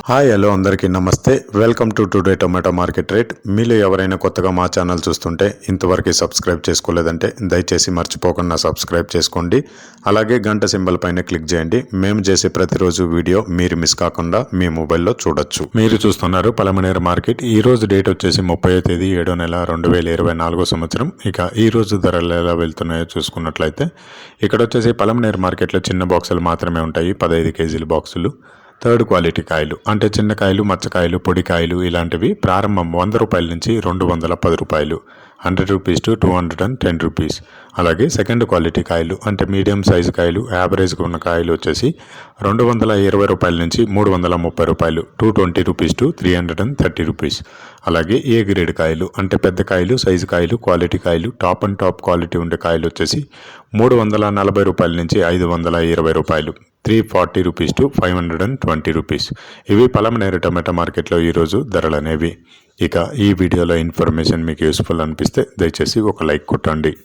Hi hello అందరికీ నమస్తే. Welcome to today tomato market rate. మీలో ఎవరైనా కొత్తగా మా ఛానల్ చూస్తుంటే ఇంతవరకు సబ్స్క్రైబ్ చేసుకోలేదంటే దయచేసి మర్చిపోకుండా సబ్స్క్రైబ్ చేసుకోండి. అలాగే గంట సింబల్ పైన క్లిక్ చేయండి. మేము చేసే ప్రతిరోజు వీడియో మీరు మిస్ కాకుండా మీ మొబైల్లో చూడొచ్చు. మీరు చూస్తున్నారు పలమనేరు మార్కెట్. ఈ రోజు డేట్ వచ్చేసి 30వ తేదీ 7వ నెల 2024 సంవత్సరం. ఇక ఈ రోజు ధరలు ఎలా వెళ్తున్నాయో చూసుకున్నట్లయితే ఇక్కడ వచ్చేసి పలమనేరు మార్కెట్లో చిన్న బాక్సులు మాత్రమే ఉంటాయి, 15 కేజీల బాక్సులు. థర్డ్ క్వాలిటీ కాయలు అంటే చిన్న కాయలు, మచ్చకాయలు, పొడి కాయలు ఇలాంటివి ప్రారంభం 100 రూపాయల నుంచి 210 రూపాయలు, 100 రూపీస్ టు 210 రూపీస్. అలాగే సెకండ్ క్వాలిటీ కాయలు అంటే మీడియం సైజు కాయలు, యావరేజ్గా ఉన్న కాయలు వచ్చేసి 220 రూపాయల నుంచి 330 రూపాయలు, 220 రూపీస్ టు 330 రూపీస్. అలాగే ఏ గ్రేడ్ కాయలు అంటే పెద్ద కాయలు, సైజు కాయలు, క్వాలిటీ కాయలు, టాప్ అండ్ టాప్ క్వాలిటీ ఉండే కాయలు వచ్చేసి 340 రూపాయల నుంచి 520 రూపాయలు, 340 రూపీస్ టు 520 రూపీస్. ఇవి పలమనేరు టమాటా మార్కెట్లో ఈరోజు ధరలు అనేవి. ఇక ఈ వీడియోలో ఇన్ఫర్మేషన్ మీకు యూస్ఫుల్ అనిపిస్తే దయచేసి ఒక లైక్ కొట్టండి.